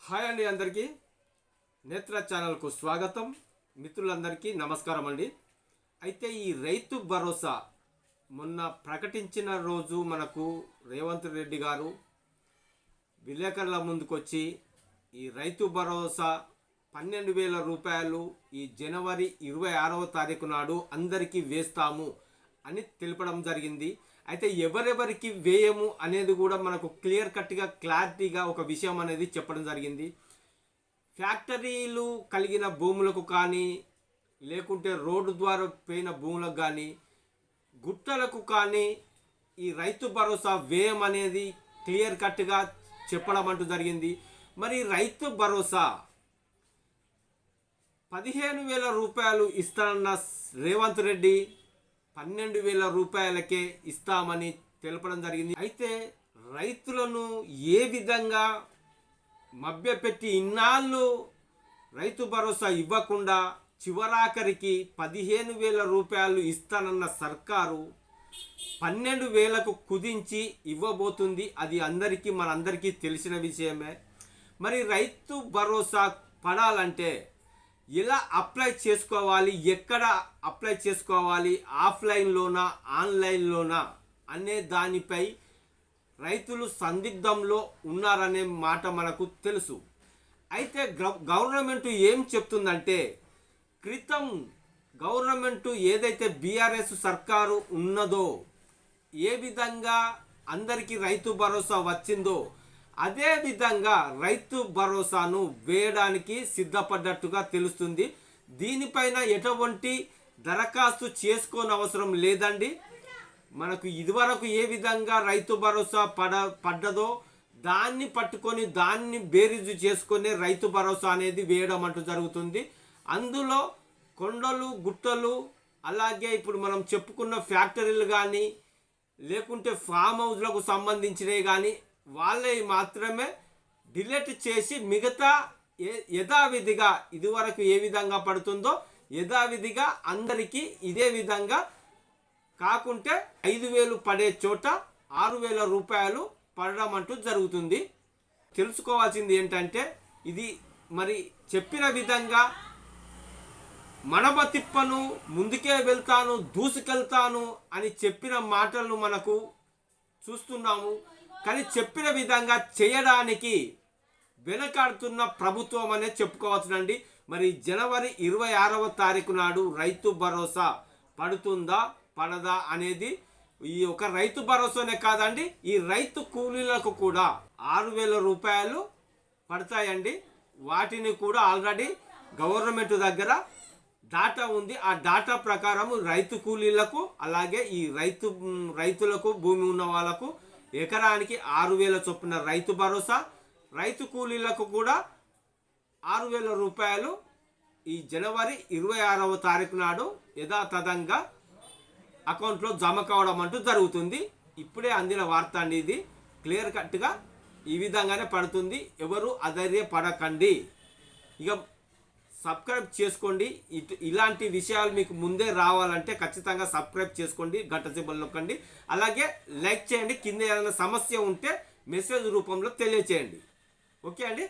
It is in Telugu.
హాయ్ అండి, అందరికీ నేత్ర ఛానల్కు స్వాగతం. మిత్రులందరికీ నమస్కారం అండి. అయితే ఈ రైతు భరోసా మొన్న ప్రకటించిన రోజు మనకు రేవంత్ రెడ్డి గారు విలేకరుల ముందుకొచ్చి ఈ రైతు భరోసా 12,000 రూపాయలు ఈ జనవరి 26వ తారీఖు నాడు అందరికీ వేస్తాము అని తెలపడం జరిగింది. అయితే ఎవరెవరికి వేయము అనేది కూడా మనకు క్లియర్ కట్గా క్లారిటీగా ఒక విషయం అనేది చెప్పడం జరిగింది. ఫ్యాక్టరీలు కలిగిన భూములకు కానీ, లేకుంటే రోడ్డు ద్వారా పోయిన భూములకు కానీ, గుట్టలకు కానీ ఈ రైతు భరోసా వ్యయం అనేది క్లియర్ కట్గా చెప్పడం అంటూ జరిగింది. మరి రైతు భరోసా 15,000 రూపాయలు ఇస్తానన్న రేవంత్ రెడ్డి 12,000 రూపాయలకే ఇస్తామని తెలపడం జరిగింది. అయితే రైతులను ఏ విధంగా మభ్యపెట్టి ఇన్నాళ్ళు రైతు భరోసా ఇవ్వకుండా చివరాఖరికి 15,000 రూపాయలు ఇస్తానన్న సర్కారు 12,000కు కుదించి ఇవ్వబోతుంది. అది మనందరికీ తెలిసిన విషయమే. మరి రైతు భరోసా పడాలంటే ఎలా అప్లై చేసుకోవాలి, ఎక్కడ అప్లై చేసుకోవాలి, ఆఫ్లైన్లోనా ఆన్లైన్లోనా అనే దానిపై రైతులు సందిగ్ధంలో ఉన్నారనే మాట మనకు తెలుసు. అయితే గవర్నమెంట్ ఏం చెప్తుందంటే, క్రితం గవర్నమెంట్ ఏదైతే బీఆర్ఎస్ సర్కారు ఉన్నదో, ఏ విధంగా అందరికీ రైతు భరోసా వచ్చిందో అదే విధంగా రైతు భరోసాను వేయడానికి సిద్ధపడ్డట్టుగా తెలుస్తుంది. దీనిపైన ఎటువంటి దరఖాస్తు చేసుకోనవసరం లేదండి. మనకు ఇదివరకు ఏ విధంగా రైతు భరోసా పడ్డదో దాన్ని పట్టుకొని దాన్ని బేరీజు చేసుకొని రైతు భరోసా అనేది వేయడం అంటూ జరుగుతుంది. అందులో కొండలు గుట్టలు, అలాగే ఇప్పుడు మనం చెప్పుకున్న ఫ్యాక్టరీలు కానీ, లేకుంటే ఫామ్ హౌస్లకు సంబంధించినవి కానీ వాళ్ళవి మాత్రమే డిలీట్ చేసి మిగతా యథావిధిగా ఇదివరకు ఏ విధంగా పడుతుందో యథావిధిగా అందరికీ ఇదే విధంగా కాకుంటే 5,000 పడే చోట 6,000 రూపాయలు పడడం అంటూ జరుగుతుంది. తెలుసుకోవాల్సింది ఏంటంటే, ఇది మరి చెప్పిన విధంగా మడమ తిప్పను, ముందుకే వెళ్తాను, దూసుకెళ్తాను అని చెప్పిన మాటలను మనకు చూస్తున్నాము. కానీ చెప్పిన విధంగా చేయడానికి వెనకాడుతున్న ప్రభుత్వం అనే చెప్పుకోవచ్చునండి. మరి జనవరి 26వ తారీఖు నాడు రైతు భరోసా పడుతుందా పడదా అనేది ఈ ఒక రైతు భరోసానే కాదండి, ఈ రైతు కూలీలకు కూడా 6,000 రూపాయలు పడతాయండి. వాటిని కూడా ఆల్రెడీ గవర్నమెంట్ దగ్గర డాటా ఉంది. ఆ డాటా ప్రకారం రైతు కూలీలకు, అలాగే ఈ రైతులకు భూమి ఉన్న వాళ్ళకు ఎకరానికి 6,000 చొప్పున రైతు భరోసా, రైతు కూలీలకు కూడా 6,000 రూపాయలు ఈ జనవరి 26వ తారీఖు నాడు యథాతథంగా అకౌంట్లో జమ కావడం అంటూ జరుగుతుంది. ఇప్పుడే అందిన వార్త అండి. ఇది క్లియర్ కట్గా ఈ విధంగానే పడుతుంది. ఎవరు అధైర్యపడకండి. ఇక సబ్స్క్రైబ్ చేసుకోండి. ఇలాంటి విషయాలు మీకు ముందే రావాలంటే ఖచ్చితంగా సబ్స్క్రైబ్ చేసుకోండి, గంట సింబల్ నొక్కండి, అలాగే లైక్ చేయండి. కింద ఏదైనా సమస్య ఉంటే మెసేజ్ రూపంలో తెలియచేయండి. ఓకే అండి.